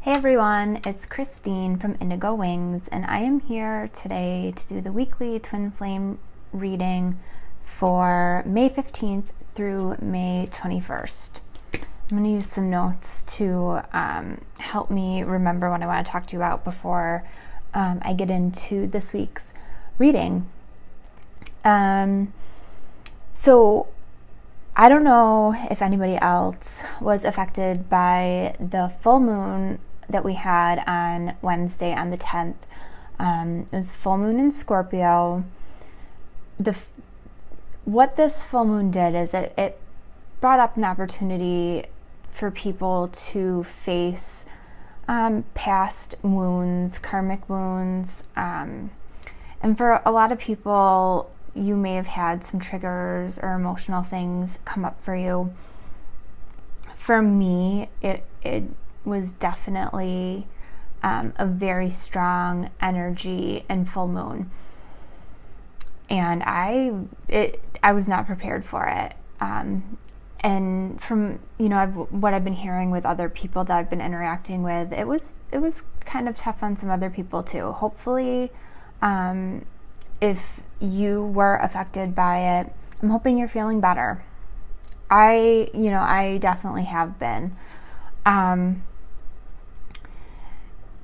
Hey everyone, it's Christine from Indigo Wings, and I am here today to do the weekly Twin Flame reading for May 15th through May 21st. I'm going to use some notes to help me remember what I want to talk to you about before I get into this week's reading. So I don't know if anybody else was affected by the full moon that we had on Wednesday on the 10th. It was full moon in Scorpio. What this full moon did is it brought up an opportunity for people to face past wounds, karmic wounds, and for a lot of people, you may have had some triggers or emotional things come up for you. For me, it was definitely a very strong energy and full moon, and I was not prepared for it. And from what I've been hearing with other people that I've been interacting with, it was kind of tough on some other people too. Hopefully, if you were affected by it, I'm hoping you're feeling better. I definitely have been.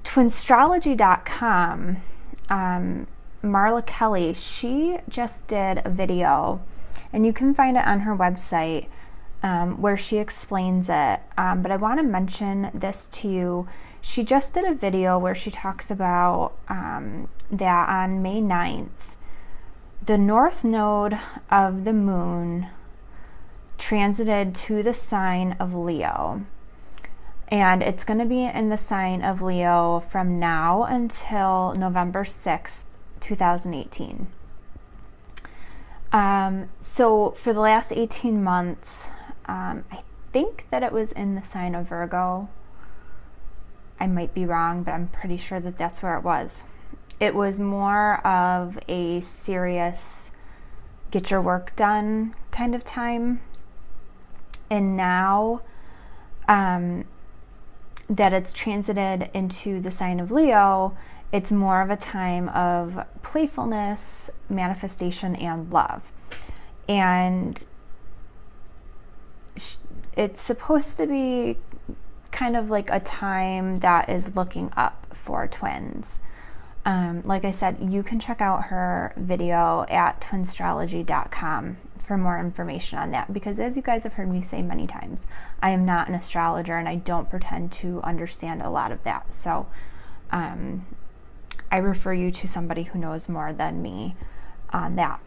Twinstrology.com, Marla Kelly, she just did a video, and you can find it on her website where she explains it. But I want to mention this to you. She just did a video where she talks about that on May 9th, the north node of the moon transited to the sign of Leo. And it's going to be in the sign of Leo from now until November 6th, 2018. So for the last 18 months, I think that it was in the sign of Virgo. I might be wrong, but I'm pretty sure that that's where it was. It was more of a serious get your work done kind of time. And now that it's transited into the sign of Leo, it's more of a time of playfulness, manifestation, and love. And it's supposed to be kind of like a time that is looking up for twins. Like I said, you can check out her video at twinstrology.com for more information on that, because as you guys have heard me say many times, I am not an astrologer and I don't pretend to understand a lot of that. So I refer you to somebody who knows more than me on that.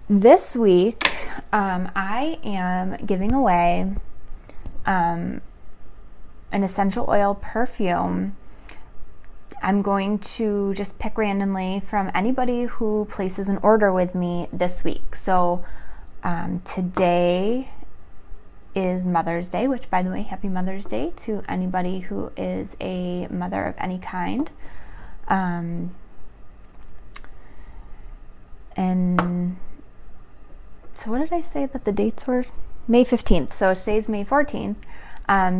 This week, I am giving away an essential oil perfume. I'm going to just pick randomly from anybody who places an order with me this week. So today is Mother's Day, which, by the way, happy Mother's Day to anybody who is a mother of any kind. And so what did I say that the dates were? May 15th. So today's May 14th.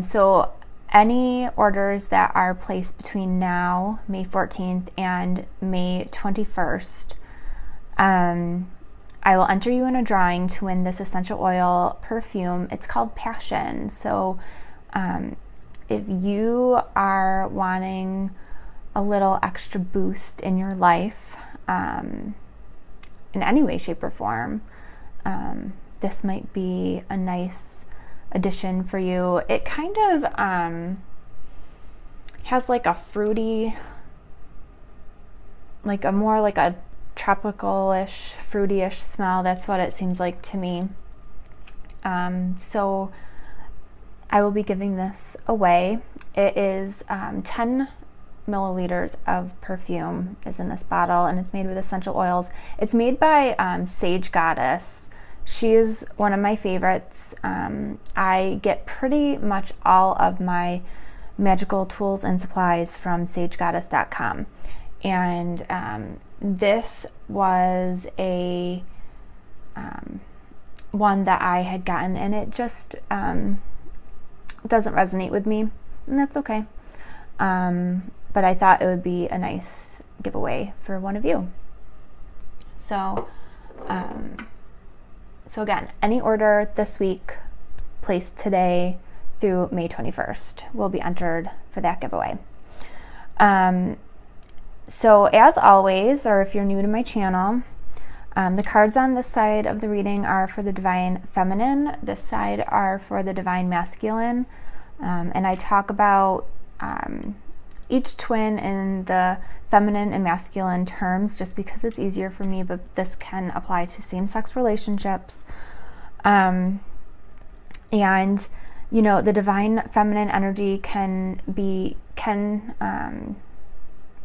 So any orders that are placed between now, May 14th, and May 21st, I will enter you in a drawing to win this essential oil perfume. It's called Passion. So if you are wanting a little extra boost in your life, in any way, shape, or form, this might be a nice addition for you. It kind of has like a fruity, like a more like a tropical-ish, fruity-ish smell. That's what it seems like to me. So I will be giving this away. It is 10 milliliters of perfume is in this bottle, and it's made with essential oils. It's made by Sage Goddess. She is one of my favorites. I get pretty much all of my magical tools and supplies from sagegoddess.com. And this was a one that I had gotten, and it just doesn't resonate with me, and that's okay. But I thought it would be a nice giveaway for one of you. So, so again, any order this week placed today through May 21st will be entered for that giveaway. So as always, or if you're new to my channel, the cards on this side of the reading are for the Divine Feminine. This side are for the Divine Masculine. And I talk about each twin in the feminine and masculine terms just because it's easier for me, but this can apply to same-sex relationships. And, you know, the Divine Feminine energy can be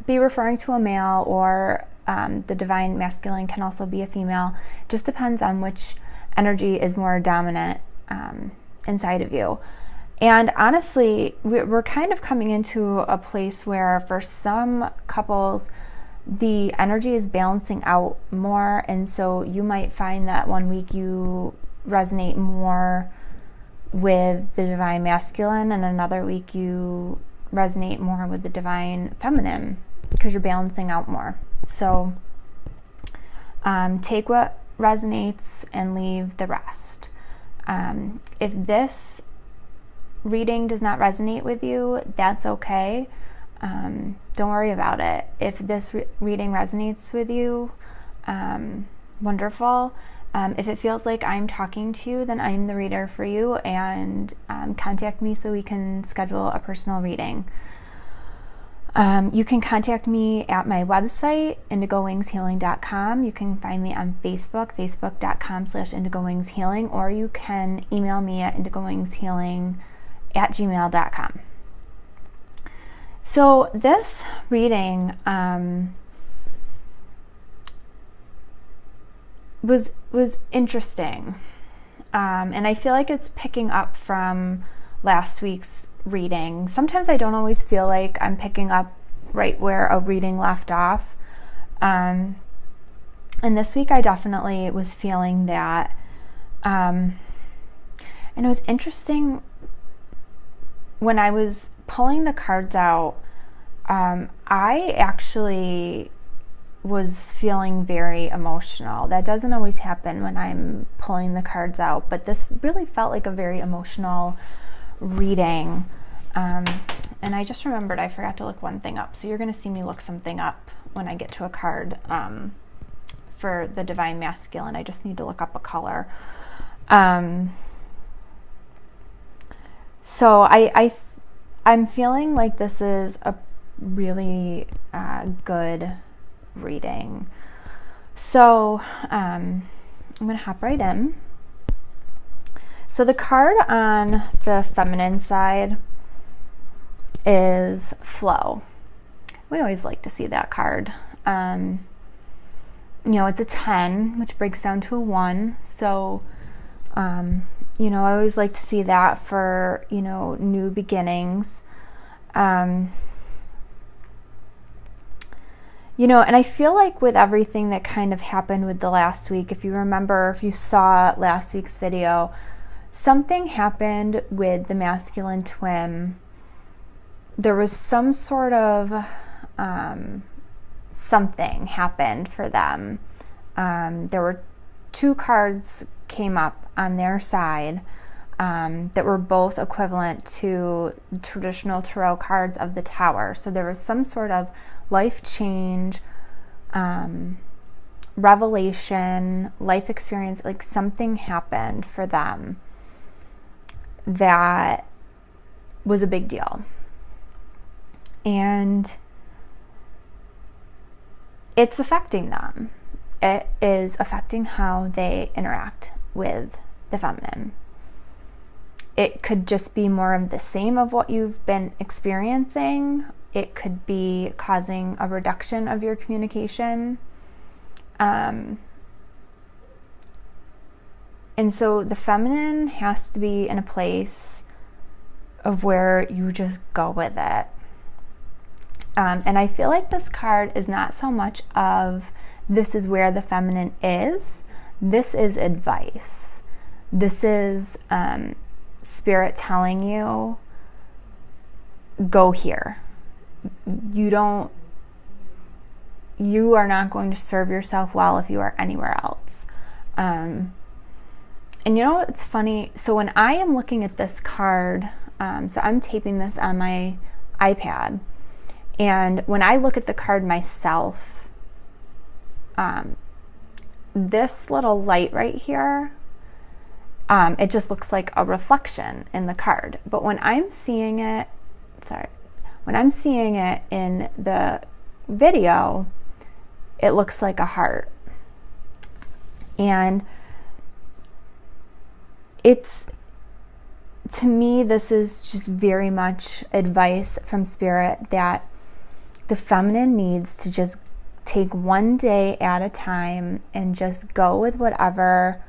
referring to a male, or the Divine Masculine can also be a female. It just depends on which energy is more dominant inside of you. And honestly, we're kind of coming into a place where for some couples, the energy is balancing out more. And so you might find that one week you resonate more with the Divine Masculine, and another week you resonate more with the Divine Feminine, because you're balancing out more. So take what resonates and leave the rest. If this reading does not resonate with you, that's okay. Don't worry about it. If this reading resonates with you, wonderful. If it feels like I'm talking to you, then I'm the reader for you, and contact me so we can schedule a personal reading. You can contact me at my website, indigowingshealing.com. You can find me on Facebook, facebook.com/indigowingshealing, or you can email me at indigowingshealing@gmail.com. So this reading was interesting, and I feel like it's picking up from last week's reading. Sometimes I don't always feel like I'm picking up right where a reading left off, and this week I definitely was feeling that. And it was interesting when I was pulling the cards out. I actually was feeling very emotional. That doesn't always happen when I'm pulling the cards out, but this really felt like a very emotional reading. And I just remembered I forgot to look one thing up, so you're going to see me look something up when I get to a card for the Divine Masculine. I just need to look up a color. So I'm feeling like this is a really good reading. So I'm going to hop right in. So the card on the feminine side is flow. We always like to see that card. You know, it's a 10, which breaks down to a 1. So, you know, I always like to see that for, you know, new beginnings. You know, and I feel like with everything that kind of happened with the last week, if you remember, if you saw last week's video, something happened with the masculine twin. There was some sort of something happened for them. There were 2 cards came up on their side that were both equivalent to the traditional tarot cards of the Tower. So there was some sort of life change, revelation, life experience, like something happened for them that was a big deal. And it's affecting them. It is affecting how they interact with the feminine. It could just be more of the same of what you've been experiencing. It could be causing a reduction of your communication. And so the feminine has to be in a place of where you just go with it. And I feel like this card is not so much of this is where the feminine is. This is advice. This is Spirit telling you, go here. You are not going to serve yourself well if you are anywhere else. And you know what's funny? So when I am looking at this card, so I'm taping this on my iPad, and when I look at the card myself, this little light right here, it just looks like a reflection in the card. But when I'm seeing it, when I'm seeing it in the video, it looks like a heart. And it's, to me, this is just very much advice from Spirit that the feminine needs to just take one day at a time and just go with whatever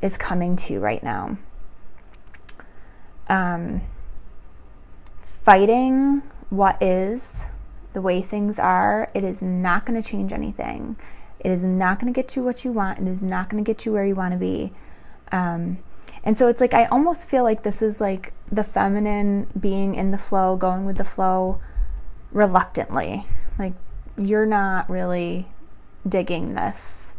is coming to you right now. Fighting what is, the way things are, it is not going to change anything. It is not going to get you what you want. It is not going to get you where you want to be. And so it's like, I almost feel like this is like the feminine being in the flow, going with the flow reluctantly. Like, you're not really digging this.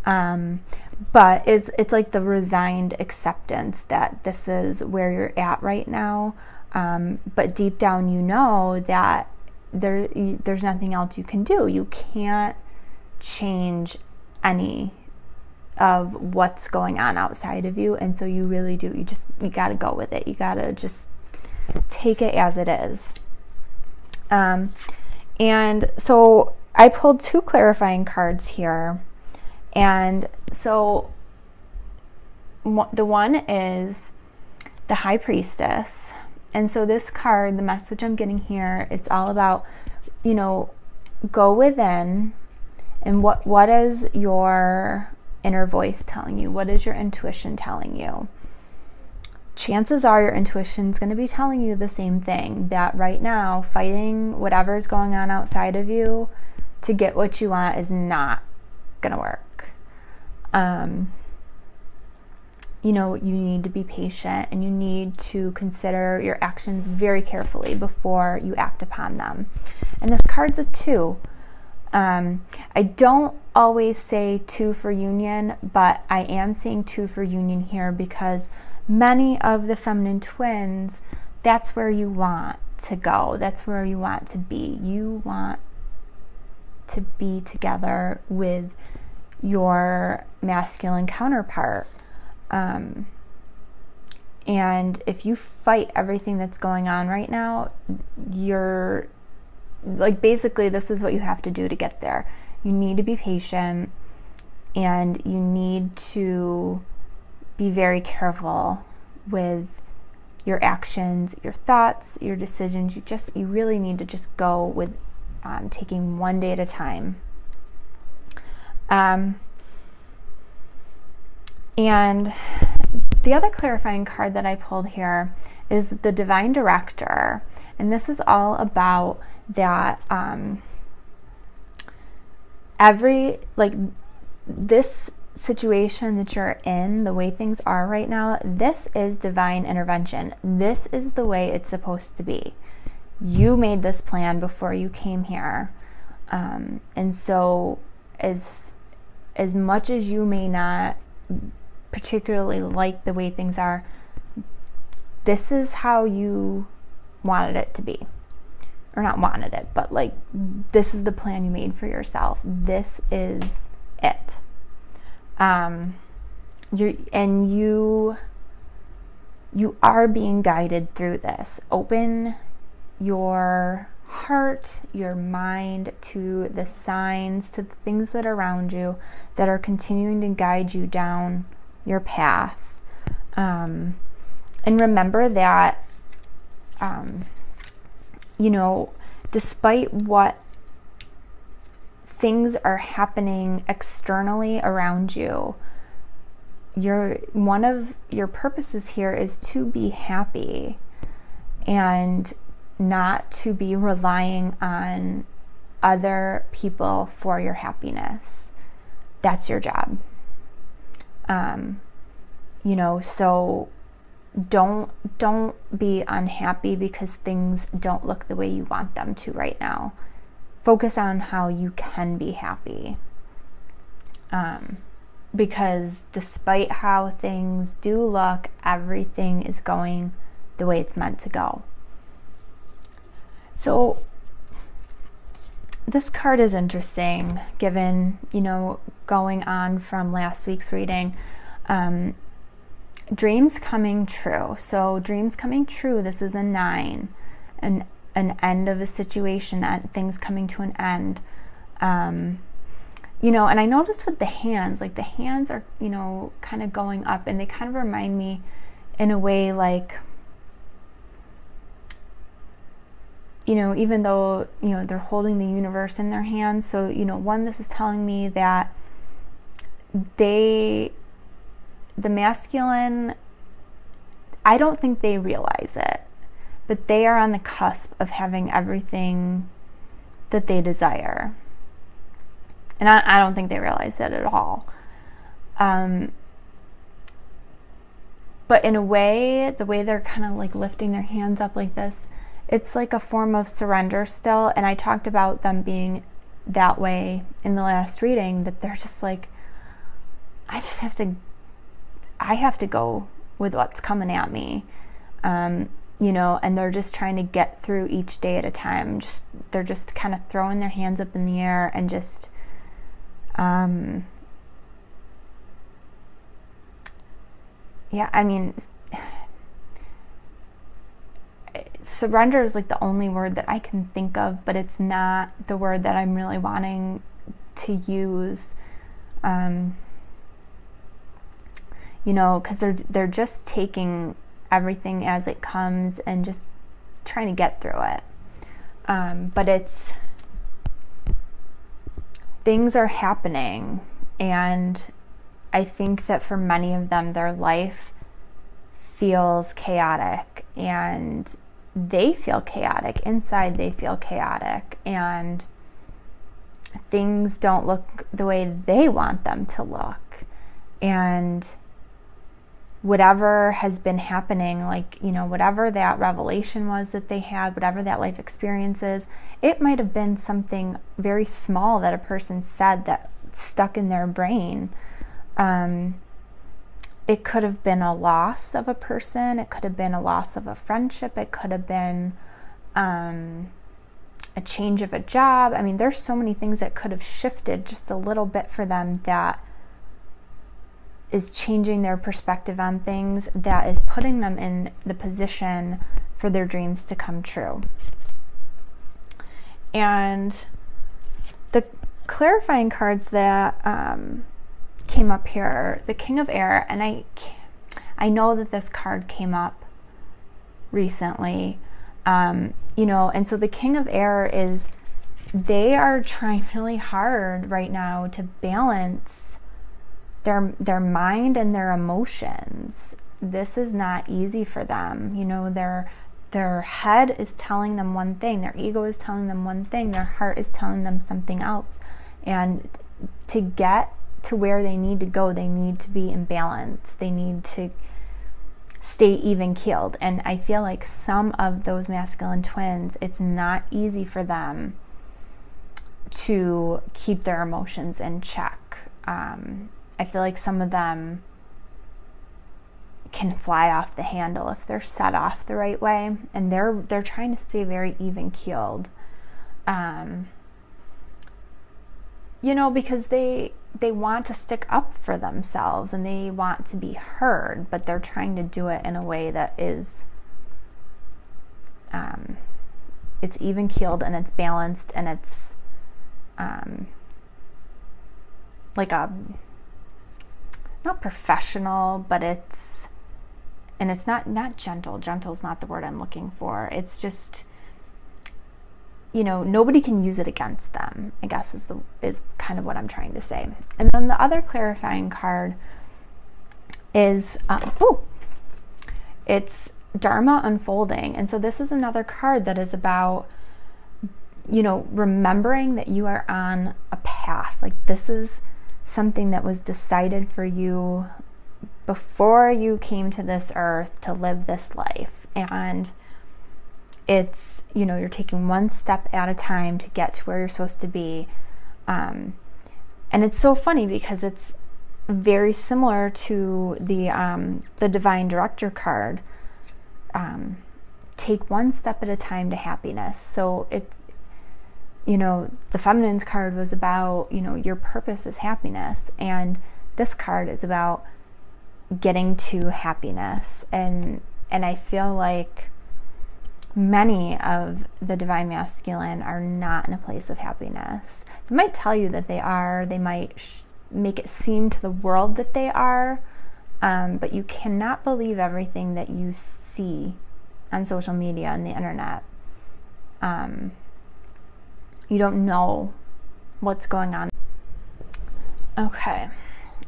But it's like the resigned acceptance that this is where you're at right now. But deep down, you know that there's nothing else you can do. You can't change any of what's going on outside of you, and so you really do. You got to go with it. You got to just take it as it is. And so I pulled two clarifying cards here, and so the one is the High Priestess. And so this card, the message I'm getting here, it's all about, you know, go within, and what is your inner voice telling you? What is your intuition telling you? Chances are your intuition is going to be telling you the same thing, that right now fighting whatever's going on outside of you to get what you want is not going to work. You know, you need to be patient, and you need to consider your actions very carefully before you act upon them. And this card's a 2. I don't always say 2 for union, but I am saying 2 for union here because many of the feminine twins, that's where you want to go. That's where you want to be. You want to be together with your masculine counterpart. And if you fight everything that's going on right now, you're like, basically this is what you have to do to get there. You need to be patient, and you need to be very careful with your actions, your thoughts, your decisions. You really need to just go with taking one day at a time. And the other clarifying card that I pulled here is the Divine Director. And this is all about that this situation that you're in, the way things are right now, this is divine intervention. This is the way it's supposed to be. You made this plan before you came here. And so as much as you may not particularly like the way things are, this is how you wanted it to be. Or not wanted it, but like, this is the plan you made for yourself. This is it. You are being guided through this. Open your heart, your mind to the signs, to the things that are around you that are continuing to guide you down your path. And remember that, you know, despite what things are happening externally around you, one of your purposes here is to be happy and not to be relying on other people for your happiness. That's your job. You know, so don't be unhappy because things don't look the way you want them to right now. Focus on how you can be happy. Because despite how things do look, everything is going the way it's meant to go. So this card is interesting, given, you know, going on from last week's reading. Dreams coming true. So dreams coming true, this is a 9. An end of a situation, things coming to an end. You know, and I noticed with the hands, like the hands are, you know, kind of going up, and they kind of remind me in a way like, you know, even though, you know, they're holding the universe in their hands. So, you know, one, this is telling me that the masculine, I don't think they realize it, but they are on the cusp of having everything that they desire. And I don't think they realize that at all. But in a way, the way they're kind of like lifting their hands up like this, it's like a form of surrender still. And I talked about them being that way in the last reading, that they're just like, I have to go with what's coming at me. You know, and they're just trying to get through each day at a time. They're just kind of throwing their hands up in the air and just, yeah, I mean, surrender is like the only word that I can think of, but it's not the word that I'm really wanting to use. You know, because they're just taking everything as it comes and just trying to get through it. But things are happening, and I think that for many of them, their life feels chaotic, and they feel chaotic. Inside, they feel chaotic, and things don't look the way they want them to look. And whatever has been happening, like, you know, whatever that revelation was that they had, whatever that life experience is, it might have been something very small that a person said that stuck in their brain. It could have been a loss of a person. It could have been a loss of a friendship. It could have been a change of a job. I mean, there's so many things that could have shifted just a little bit for them that is changing their perspective on things, that is putting them in the position for their dreams to come true. And the clarifying cards that came up here are the King of Air, and I know that this card came up recently, you know, and so the King of Air is, they are trying really hard right now to balance their mind and their emotions. This is not easy for them. You know, their head is telling them one thing, their ego is telling them one thing, their heart is telling them something else. And to get to where they need to go, they need to be in balance. They need to stay even keeled. And I feel like some of those masculine twins, it's not easy for them to keep their emotions in check. I feel like some of them can fly off the handle if they're set off the right way, and they're trying to stay very even keeled. You know, because they want to stick up for themselves and they want to be heard, but they're trying to do it in a way that is it's even keeled and it's balanced, and it's like a, not professional, but it's not gentle. Gentle is not the word I'm looking for. It's just, you know, nobody can use it against them, I guess is kind of what I'm trying to say. And then the other clarifying card is, it's Dharma unfolding. And so this is another card that is about, you know, remembering that you are on a path. Like, this is something that was decided for you before you came to this earth to live this life. And it's, you know, you're taking one step at a time to get to where you're supposed to be. And it's so funny because it's very similar to the Divine Director card. Take one step at a time to happiness. So it, you know, the Feminine's card was about, you know, your purpose is happiness, and this card is about getting to happiness. And I feel like many of the Divine Masculine are not in a place of happiness. They might tell you that they are, they might make it seem to the world that they are, but you cannot believe everything that you see on social media and the internet. You don't know what's going on. Okay,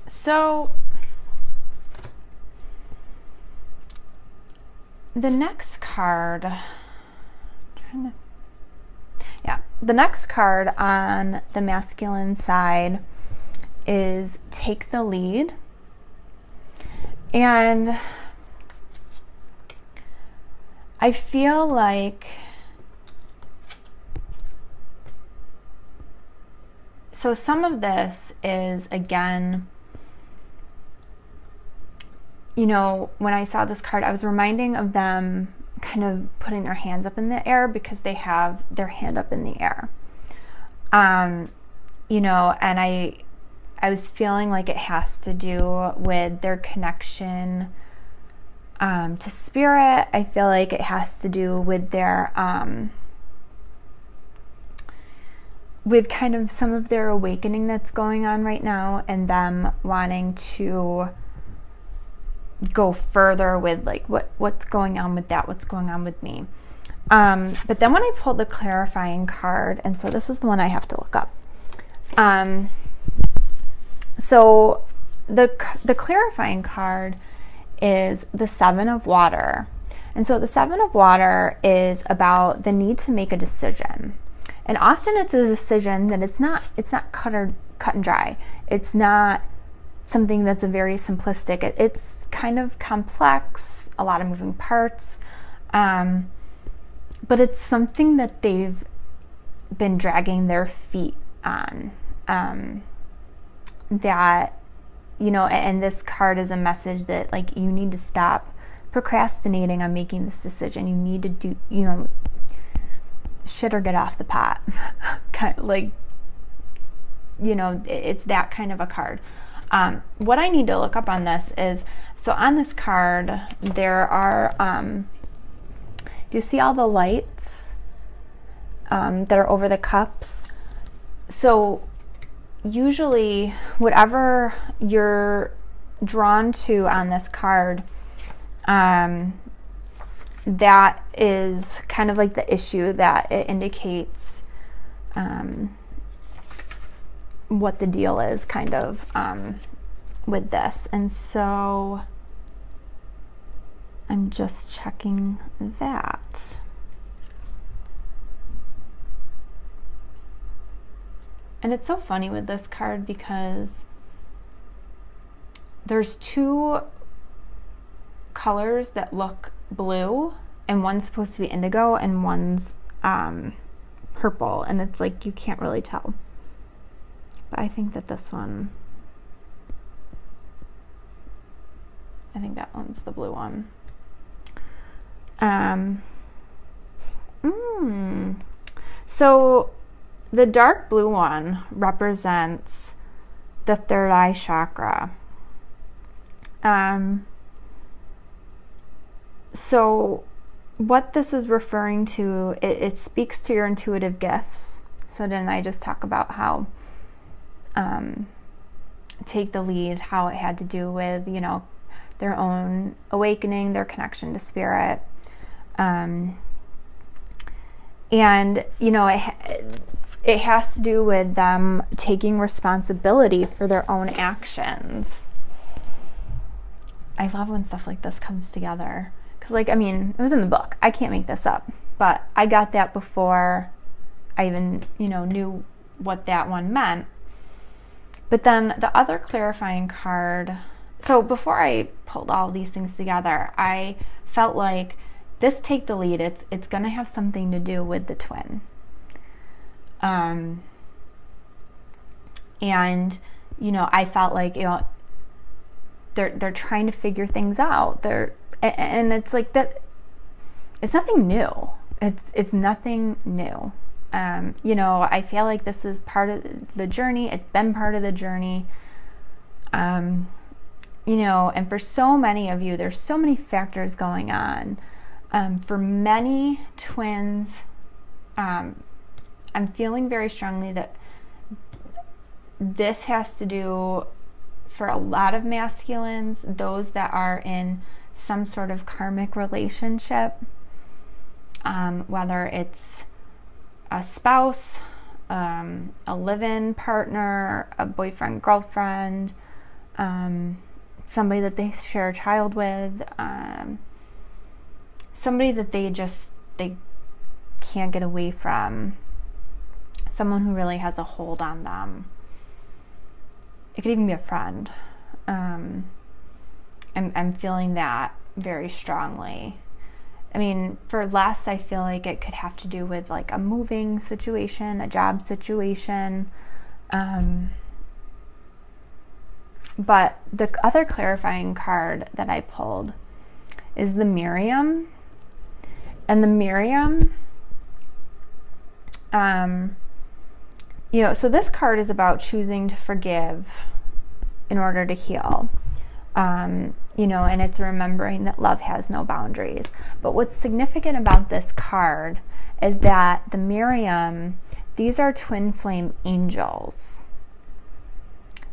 so the next card, the next card on the masculine side is Take the Lead. And I feel like, so some of this is, again, you know, when I saw this card, I was reminding of them kind of putting their hands up in the air because they have their hand up in the air. You know, and I was feeling like it has to do with their connection to spirit. I feel like it has to do with their with kind of some of their awakening that's going on right now, and them wanting to go further with like what's going on with that, what's going on with me. But then when I pulled the clarifying card, and so this is the one I have to look up. So the clarifying card is the Seven of Water. And so the Seven of Water is about the need to make a decision. And often it's a decision that it's not cut and dry. It's not something that's a very simplistic. It's kind of complex, a lot of moving parts. But it's something that they've been dragging their feet on. That, you know, and this card is a message that, like, you need to stop procrastinating on making this decision. You need to do, you know, shit or get off the pot. Kind of like, you know, it's that kind of a card. What I need to look up on this is, so on this card, there are, do you see all the lights that are over the cups? So usually whatever you're drawn to on this card, that is kind of like the issue that it indicates what the deal is kind of with this. And so I'm just checking that. And it's so funny with this card because there's two colors that look blue, and one's supposed to be indigo and one's purple, and it's like you can't really tell. But I think that this one, I think that one's the blue one. So the dark blue one represents the third eye chakra. So what this is referring to, it speaks to your intuitive gifts. So didn't I just talk about how Take the Lead, how it had to do with, you know, their own awakening, their connection to spirit. And, you know, it has to do with them taking responsibility for their own actions. I love when stuff like this comes together. Because, like, I mean, it was in the book. I can't make this up. But I got that before I even, you know, knew what that one meant. But then the other clarifying card so before I pulled all these things together, I felt like this take the lead. It's going to have something to do with the twin. And, you know, I felt like, you know, they're trying to figure things out. And it's like that. It's nothing new. It's nothing new. You know, I feel like this is part of the journey. It's been part of the journey. You know, and for so many of you, there's so many factors going on. For many twins, I'm feeling very strongly that this has to do, for a lot of masculines, those that are in some sort of karmic relationship, whether it's a spouse, a live-in partner, a boyfriend, girlfriend, somebody that they share a child with, somebody that they can't get away from, someone who really has a hold on them. It could even be a friend. I'm feeling that very strongly. I mean, for less, I feel like it could have to do with like a moving situation, a job situation. But the other clarifying card that I pulled is the Miriam. And the Miriam, you know, so this card is about choosing to forgive in order to heal. You know, and it's remembering that love has no boundaries. But what's significant about this card is that the Miriam, these are twin flame angels.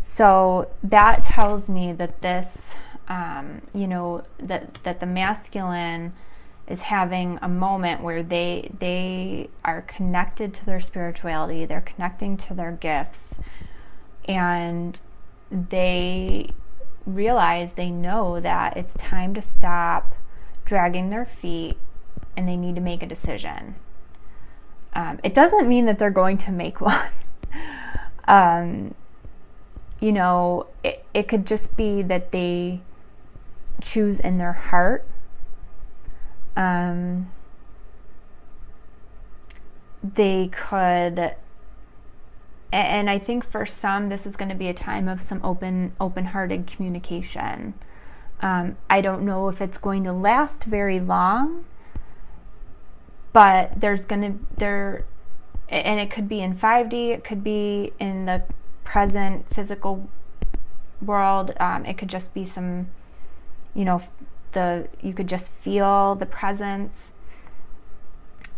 So that tells me that this, you know, that the masculine is having a moment where they are connected to their spirituality, they're connecting to their gifts, and they realize, they know that it's time to stop dragging their feet and they need to make a decision. It doesn't mean that they're going to make one. You know, it could just be that they choose in their heart. They could, and I think for some, this is going to be a time of some open-hearted communication. I don't know if it's going to last very long, but and it could be in 5D, it could be in the present physical world. It could just be some, you know, you could just feel the presence.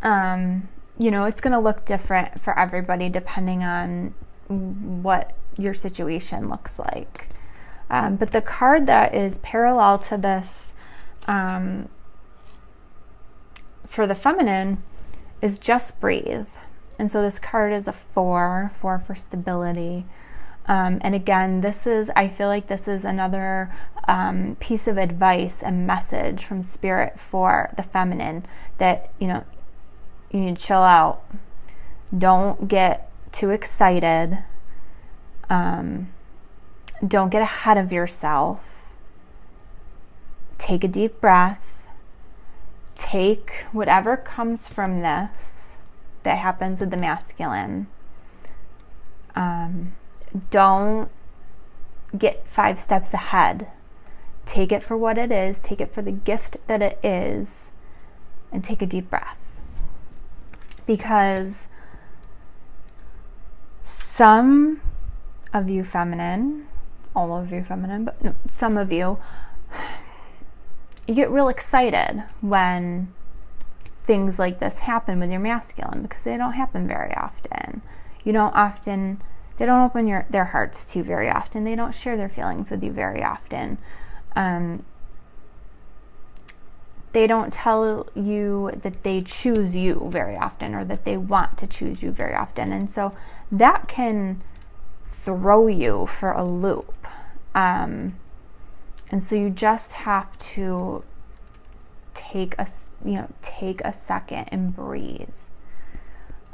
You know, it's going to look different for everybody depending on what your situation looks like. But the card that is parallel to this for the feminine is Just Breathe. And so this card is a 4 for stability. And again, I feel like this is another piece of advice and message from Spirit for the feminine, that, you know, you need to chill out. Don't get too excited. Don't get ahead of yourself. Take a deep breath. Take whatever comes from this that happens with the masculine. Don't get 5 steps ahead. Take it for what it is. Take it for the gift that it is. And take a deep breath. Because some of you feminine, all of you feminine, but no, some of you, you get real excited when things like this happen with your masculine, because they don't happen very often. They don't open their hearts to you very often. They don't share their feelings with you very often. They don't tell you that they choose you very often, or that they want to choose you very often. And so that can throw you for a loop. And so you just have to take a second and breathe.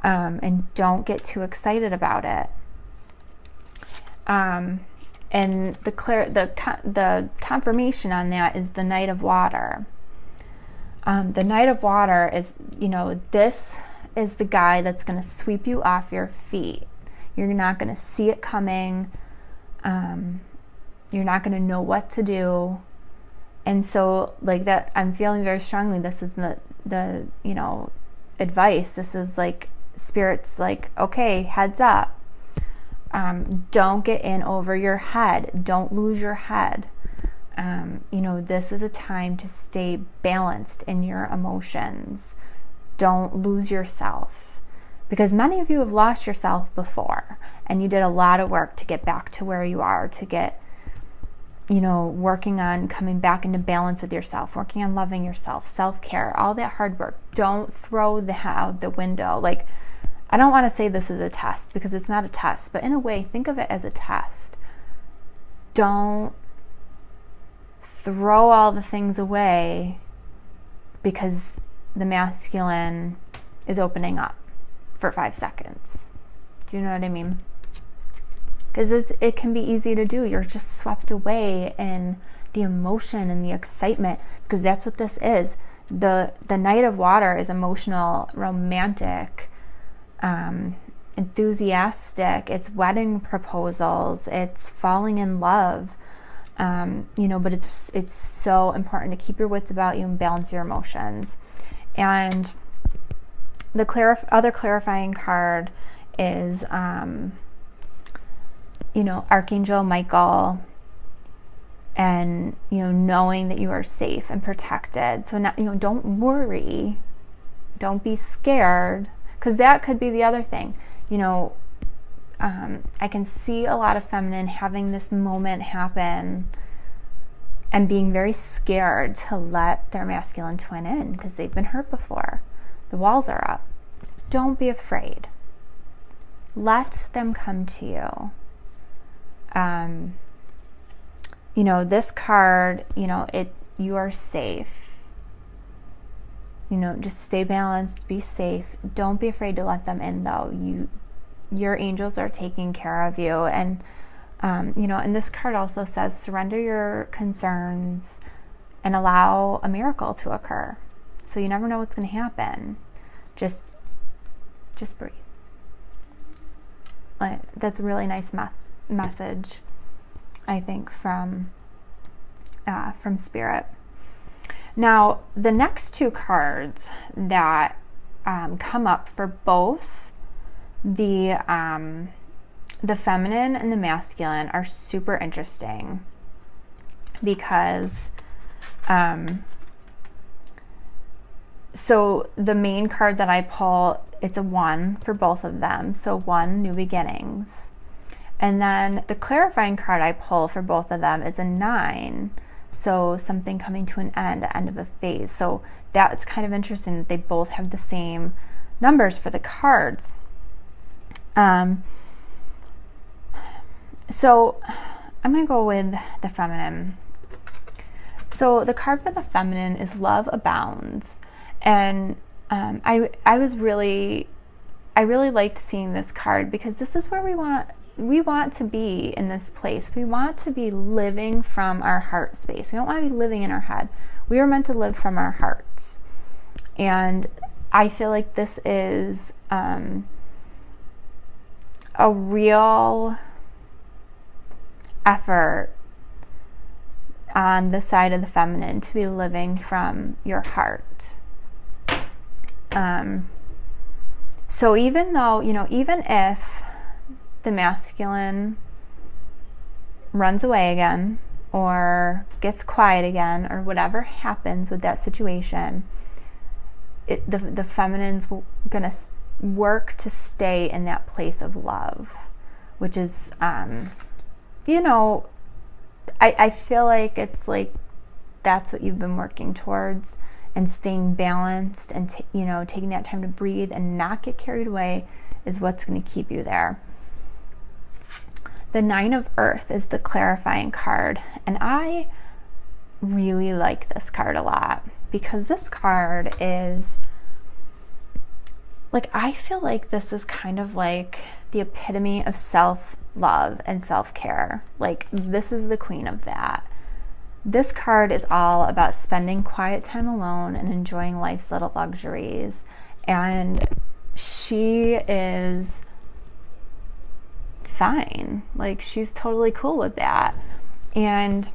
And don't get too excited about it. And And the confirmation on that is the Knight of Water. The Knight of Water is, you know, this is the guy that's going to sweep you off your feet. You're not going to see it coming. You're not going to know what to do. And so, like, that, I'm feeling very strongly this is the you know, advice. This is like Spirit's like, okay, heads up. Don't get in over your head. Don't lose your head. You know, this is a time to stay balanced in your emotions. Don't lose yourself, because many of you have lost yourself before, and you did a lot of work to get back to where you are, to get, you know, working on coming back into balance with yourself, working on loving yourself, self-care, all that hard work. Don't throw that out the window. Like, I don't want to say this is a test, because it's not a test, but in a way, think of it as a test. Don't throw all the things away because the masculine is opening up for 5 seconds. Do you know what I mean? Because it can be easy to do. You're just swept away in the emotion and the excitement, because that's what this is. The Knight of Water is emotional, romantic, enthusiastic. It's wedding proposals. It's falling in love. You know, but it's so important to keep your wits about you and balance your emotions. And the other clarifying card is, you know, Archangel Michael, and, you know, knowing that you are safe and protected. So now, you know, don't worry, don't be scared, because that could be the other thing. You know, I can see a lot of feminine having this moment happen and being very scared to let their masculine twin in because they've been hurt before. The walls are up. Don't be afraid. Let them come to you. You know, this card, you know, you are safe. You know, just stay balanced, be safe. Don't be afraid to let them in, though. Your angels are taking care of you. And, you know, and this card also says, surrender your concerns and allow a miracle to occur. So you never know what's going to happen. Just breathe. Like, that's a really nice message, I think, from Spirit. Now, the next two cards that come up for both the feminine and the masculine are super interesting, because so the main card that I pull, it's a 1 for both of them. So 1, new beginnings. And then the clarifying card I pull for both of them is a 9. So something coming to an end of a phase. So that's kind of interesting that they both have the same numbers for the cards. So I'm going to go with the feminine. So the card for the feminine is Love Abounds. And I really liked seeing this card, because this is where we want to be in this place. We want to be living from our heart space. We don't want to be living in our head. We are meant to live from our hearts. And I feel like this is a real effort on the side of the feminine to be living from your heart. So even though, you know, even if the masculine runs away again or gets quiet again or whatever happens with that situation, the feminine's going to work to stay in that place of love, which is, you know, I feel like it's like that's what you've been working towards, and staying balanced and, you know, taking that time to breathe and not get carried away is what's going to keep you there. The 9 of Earth is the clarifying card, and I really like this card a lot, because this card is like, I feel like this is kind of like the epitome of self-love and self-care. Like, this is the queen of that. This card is all about spending quiet time alone and enjoying life's little luxuries. And she is fine. Like, she's totally cool with that. And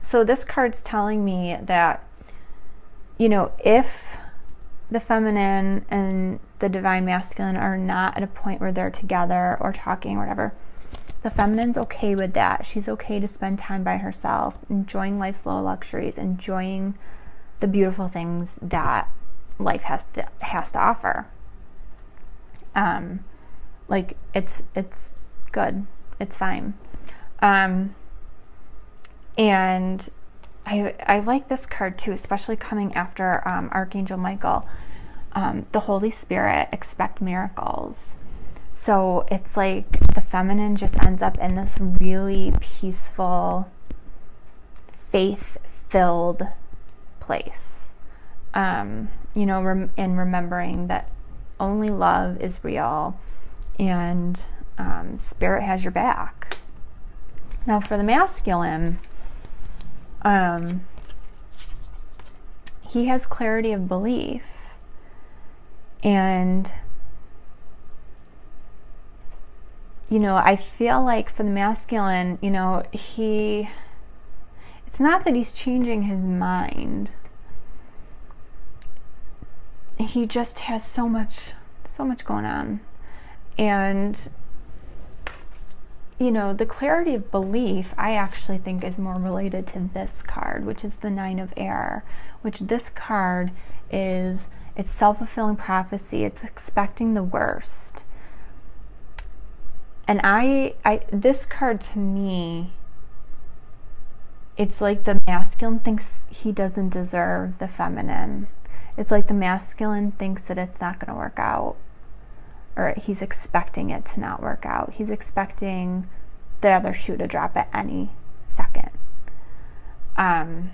so this card's telling me that, you know, if the feminine and the divine masculine are not at a point where they're together or talking or whatever, the feminine's okay with that. She's okay to spend time by herself, enjoying life's little luxuries, enjoying the beautiful things that life has to offer. Like, it's good. It's fine. And I like this card too, especially coming after Archangel Michael. The Holy Spirit, expect miracles. So it's like the feminine just ends up in this really peaceful, faith-filled place. You know, in remembering that only love is real, and Spirit has your back. Now for the masculine, he has clarity of belief, and you know, I feel like for the masculine, you know, it's not that he's changing his mind. He just has so much going on. And, you know, the clarity of belief, I actually think is more related to this card, which is the Nine of Air, which this card is, it's self-fulfilling prophecy. It's expecting the worst. And this card to me, it's like the masculine thinks he doesn't deserve the feminine. It's like the masculine thinks that it's not going to work out, or he's expecting it to not work out. He's expecting the other shoe to drop at any second. And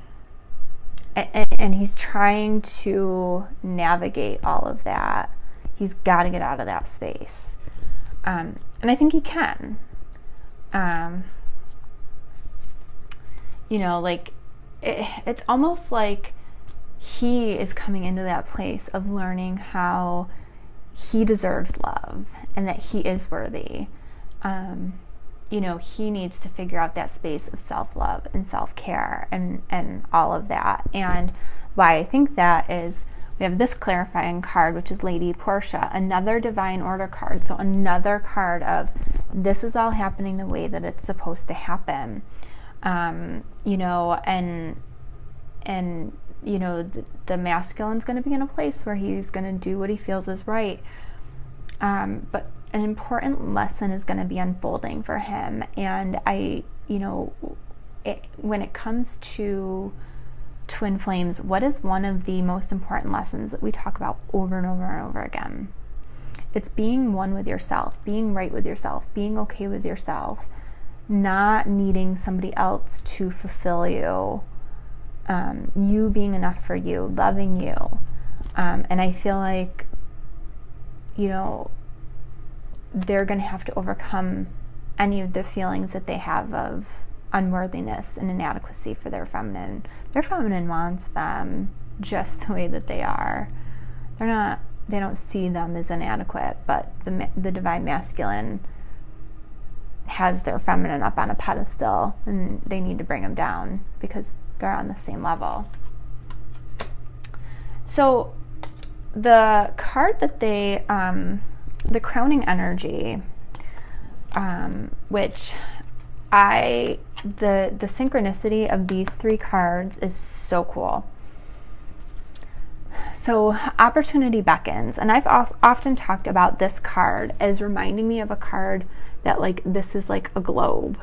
he's trying to navigate all of that. He's got to get out of that space. And I think he can. You know, like, it's almost like he is coming into that place of learning how he deserves love and that he is worthy. You know, he needs to figure out that space of self-love and self-care and all of that. And why I think that is, we have this clarifying card, which is Lady Portia, another divine order card. So another card of, this is all happening the way that it's supposed to happen. You know, and you know, the masculine's going to be in a place where he's going to do what he feels is right. But an important lesson is going to be unfolding for him. And you know, when it comes to twin flames, what is one of the most important lessons that we talk about over and over and over again? It's being one with yourself, being right with yourself, being okay with yourself, not needing somebody else to fulfill you, you being enough for you, loving you. And I feel like, you know, they're going to have to overcome any of the feelings that they have of unworthiness and inadequacy for their feminine. Their feminine wants them just the way that they are. They don't see them as inadequate, but the divine masculine has their feminine up on a pedestal, and they need to bring them down because they're on the same level. So the card that they, the crowning energy, which the synchronicity of these three cards is so cool. So opportunity beckons, and I've often talked about this card as reminding me of a card that, like, this is like a globe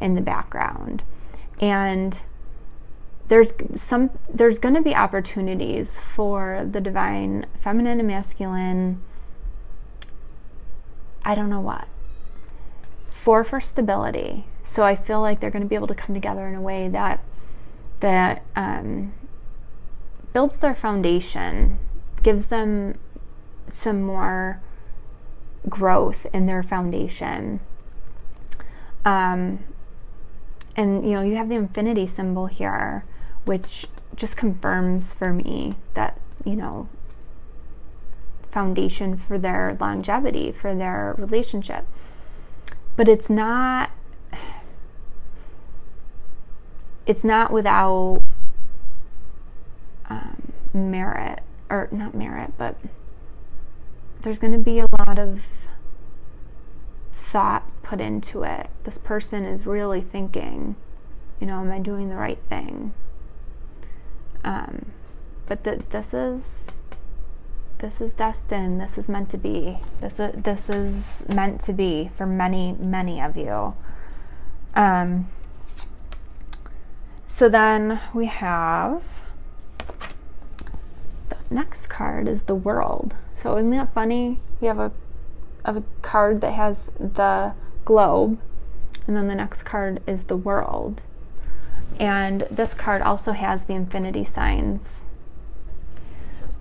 in the background, and there's going to be opportunities for the divine feminine and masculine, I don't know what, for stability. So I feel like they're going to be able to come together in a way that builds their foundation, gives them some more growth in their foundation. And, you know, you have the infinity symbol here, which just confirms for me that, you know, foundation for their longevity, for their relationship. But it's not without merit, or not merit, but there's going to be a lot of thought put into it. This person is really thinking, you know, am I doing the right thing? But this is destined. This is meant to be. This is meant to be for many, many of you. So then we have the next card is the World. So isn't that funny? We have a card that has the globe, and then the next card is the World. And this card also has the infinity signs.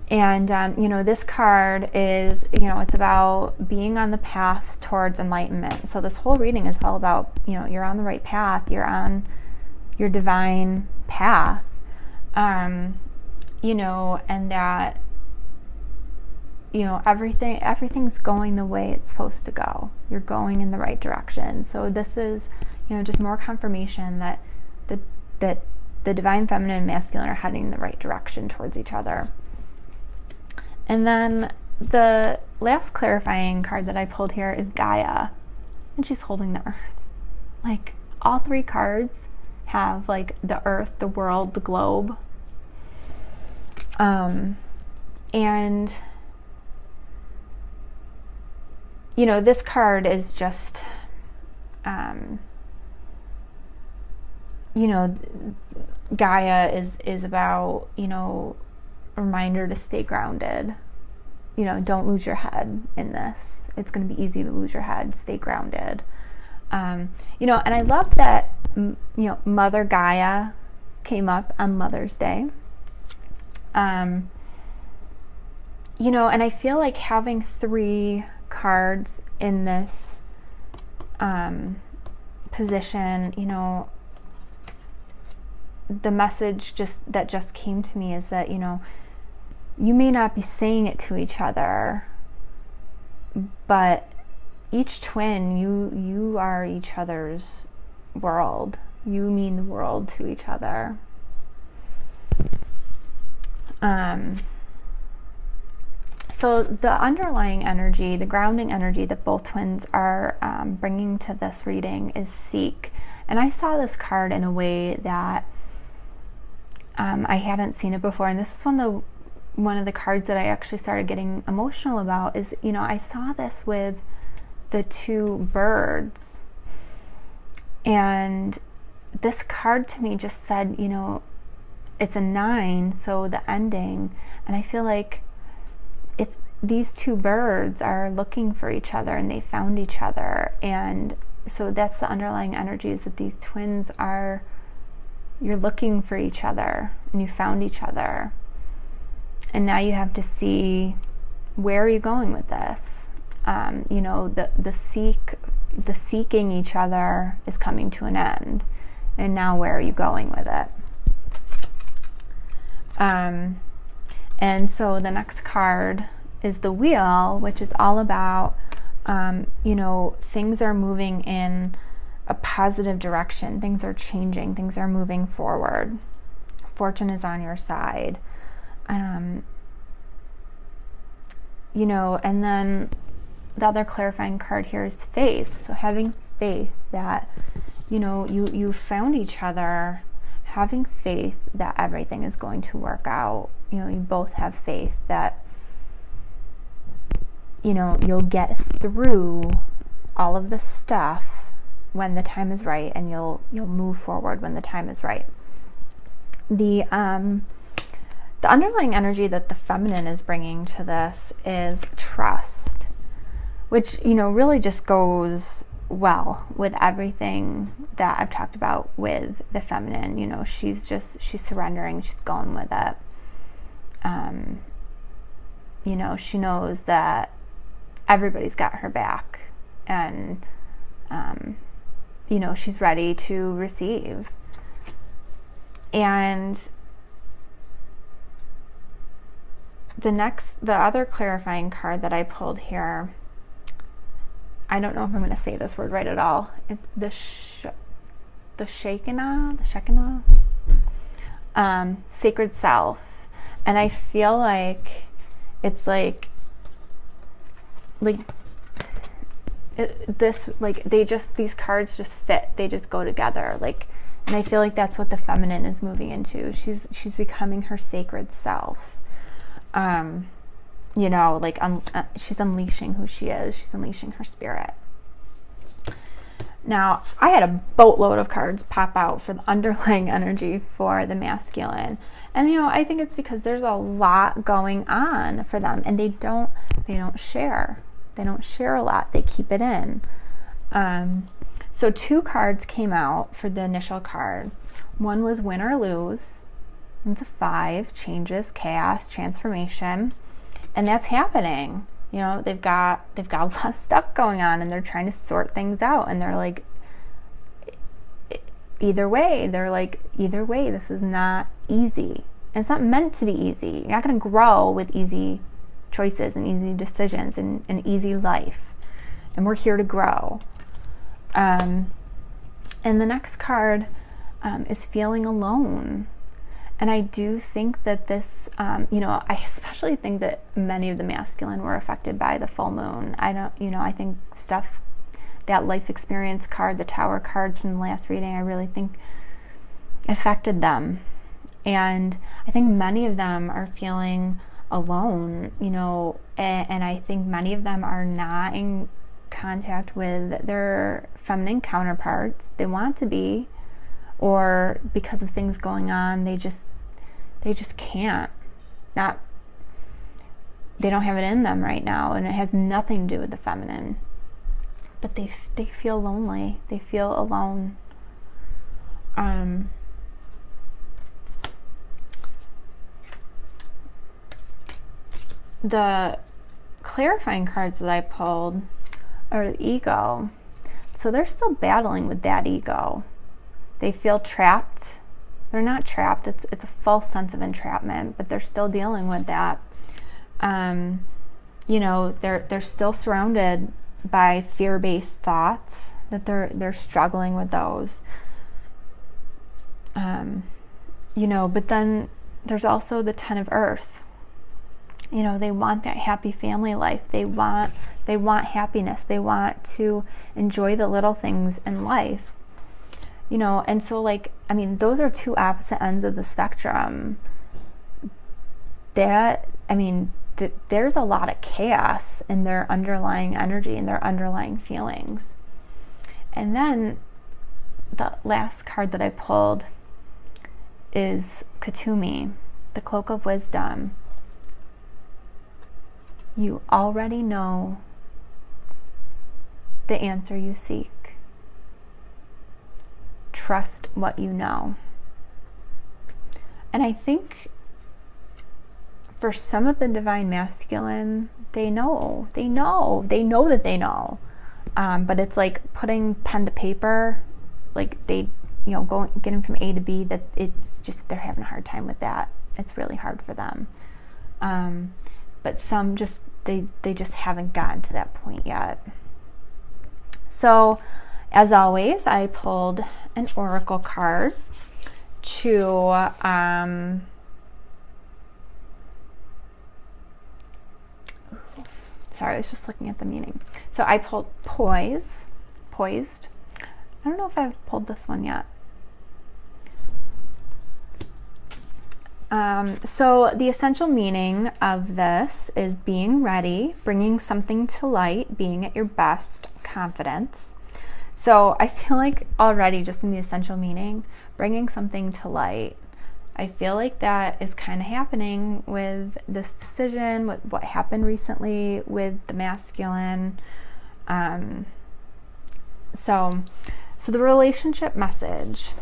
And, you know, this card is, you know, it's about being on the path towards enlightenment. So this whole reading is all about, you know, you're on the right path. You're on your divine path, you know, and that, you know, everything's going the way it's supposed to go. You're going in the right direction. So this is, you know, just more confirmation that the divine feminine and masculine are heading in the right direction towards each other. And then the last clarifying card that I pulled here is Gaia, and she's holding the earth. Like, all three cards have like the earth, the world, the globe. And you know, this card is just, you know, Gaia is about, you know, a reminder to stay grounded. You know, don't lose your head in this. It's going to be easy to lose your head. Stay grounded. You know, and I love that, you know, Mother Gaia came up on Mother's Day. You know, and I feel like having 3 cards in this position, you know, the message that just came to me is that, you know, you may not be saying it to each other, but each twin, you are each other's world. You mean the world to each other. So the underlying energy, the grounding energy that both twins are bringing to this reading is seek. And I saw this card in a way that I hadn't seen it before. And this is one of the cards that I actually started getting emotional about is, you know, I saw this with the 2 birds. And this card to me just said, you know, it's a 9, so the ending. And I feel like it's these 2 birds are looking for each other, and they found each other. And so that's the underlying energy, is that these twins are, you're looking for each other, and you found each other. And now you have to see, where are you going with this? You know, the seeking each other is coming to an end. And now where are you going with it? And so the next card is the Wheel, which is all about, you know, things are moving in a positive direction. Things are changing. Things are moving forward. Fortune is on your side. You know, and then the other clarifying card here is faith. So having faith that, you know, you found each other, having faith that everything is going to work out. You know, you both have faith that, you know, you'll get through all of this stuff when the time is right, and you'll move forward when the time is right. The underlying energy that the feminine is bringing to this is trust, which, you know, really just goes well with everything that I've talked about with the feminine. You know, she's surrendering, she's going with it. You know, she knows that everybody's got her back, and you know, she's ready to receive. And the other clarifying card that I pulled here, I don't know if I'm going to say this word right at all. It's the Shekinah, sacred self. And I feel like it's like these cards just fit. They just go together. Like, and I feel like that's what the feminine is moving into. She's becoming her sacred self. You know, like she's unleashing who she is. She's unleashing her spirit. Now, I had a boatload of cards pop out for the underlying energy for the masculine. And, you know, I think it's because there's a lot going on for them, and they don't share. They don't share a lot. They keep it in. So 2 cards came out for the initial card. One was win or lose. It's a 5, changes, chaos, transformation. And that's happening. You know, they've got a lot of stuff going on, and they're trying to sort things out, and they're like, either way, this is not easy. And it's not meant to be easy. You're not going to grow with easy choices and easy decisions and an easy life. And we're here to grow. And the next card is feeling alone. And I do think that this, you know, I especially think that many of the masculine were affected by the full moon. I think stuff, that life experience card, the Tower cards from the last reading, I really think affected them. And I think many of them are feeling alone, you know, and I think many of them are not in contact with their feminine counterparts. They want to be, or because of things going on, they just can't. They don't have it in them right now, and it has nothing to do with the feminine. But they feel lonely. They feel alone. The clarifying cards that I pulled are the ego. So they're still battling with that ego. They feel trapped. They're not trapped. It's a false sense of entrapment, but they're still dealing with that. You know, they're still surrounded by fear-based thoughts, that they're struggling with those. You know, but then there's also the 10 of Earth. You know, they want that happy family life. They want happiness. They want to enjoy the little things in life. You know, and so, like, I mean, those are 2 opposite ends of the spectrum. There's a lot of chaos in their underlying energy and their underlying feelings. And then the last card that I pulled is Katumi, the Cloak of Wisdom. You already know the answer you seek. Trust what you know. And I think for some of the divine masculine, they know that they know. But it's like putting pen to paper, like they, you know, getting from A to B, that it's just, they're having a hard time with that. It's really hard for them. But some just, they just haven't gotten to that point yet. So, as always, I pulled an oracle card to sorry, I was just looking at the meaning. So I pulled poised. I don't know if I've pulled this one yet. So the essential meaning of this is being ready, bringing something to light, being at your best, confidence. So I feel like already just in the essential meaning, bringing something to light, I feel like that is kind of happening with this decision, with what happened recently with the masculine. So the relationship message.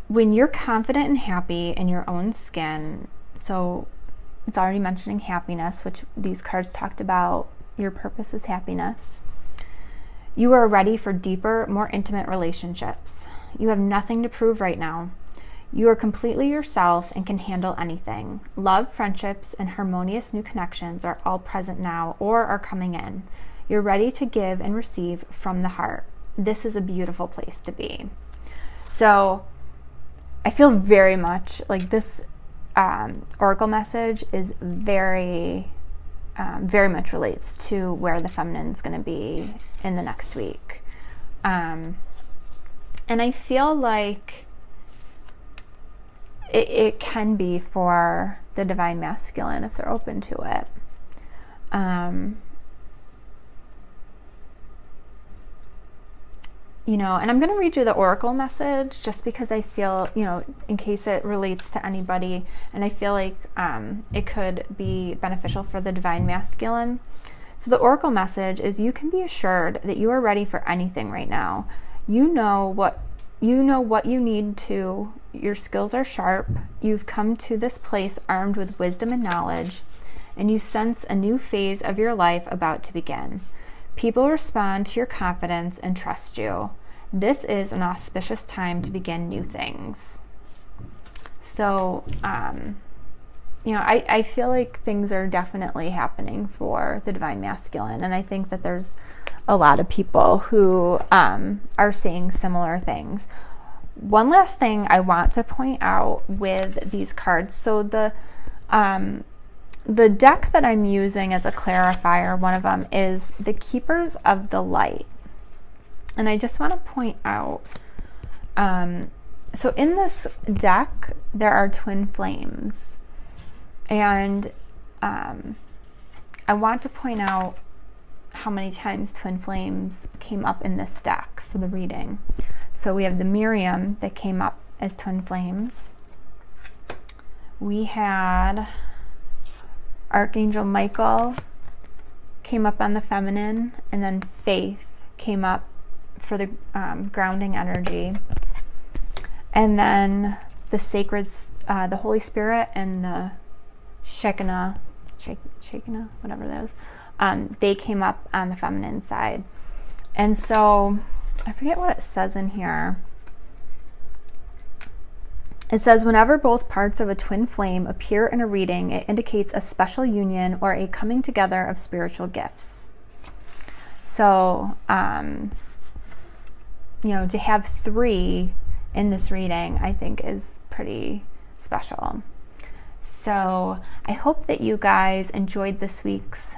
When you're confident and happy in your own skin, so It's already mentioning happiness, which these cards talked about. Your purpose is happiness. You are ready for deeper, more intimate relationships. You have nothing to prove right now. You are completely yourself and can handle anything. Love, friendships, and harmonious new connections are all present now or are coming in. You're ready to give and receive from the heart. This is a beautiful place to be. So I feel very much like this oracle message is very much relates to where the feminine's going to be in the next week. And I feel like it can be for the divine masculine if they're open to it. You know, and I'm going to read you the oracle message just because I feel, you know, in case it relates to anybody, and I feel like it could be beneficial for the divine masculine. So the oracle message is, you can be assured that you are ready for anything right now. You know what you need to. Your skills are sharp. You've come to this place armed with wisdom and knowledge, and you sense a new phase of your life about to begin. People respond to your confidence and trust you. This is an auspicious time to begin new things. So, you know, I feel like things are definitely happening for the divine masculine, and I think that there's a lot of people who are seeing similar things. One last thing I want to point out with these cards. So the deck that I'm using as a clarifier, one of them is the Keepers of the Light. And I just want to point out, so in this deck, there are twin flames. And I want to point out how many times twin flames came up in this deck for the reading. So we have the Miriam that came up as twin flames. We had Archangel Michael came up on the feminine, and then Faith came up for the grounding energy. And then the sacred, the Holy Spirit and the Shekinah, whatever that is, they came up on the feminine side. And so I forget what it says in here. It says, whenever both parts of a twin flame appear in a reading, it indicates a special union or a coming together of spiritual gifts. So, you know, to have 3 in this reading, I think is pretty special. So I hope that you guys enjoyed this week's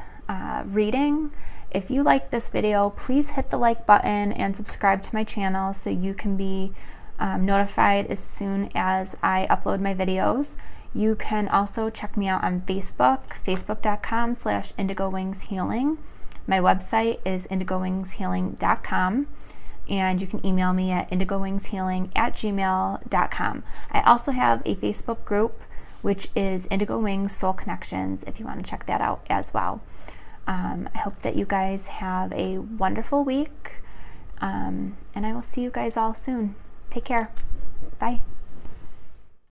reading. If you liked this video, please hit the like button and subscribe to my channel so you can be notified as soon as I upload my videos. You can also check me out on Facebook, facebook.com/IndigoWingsHealing. My website is indigowingshealing.com, and you can email me at indigowingshealing@gmail.com. I also have a Facebook group, which is Indigo Wings Soul Connections, if you want to check that out as well. I hope that you guys have a wonderful week, and I will see you guys all soon. Take care. Bye.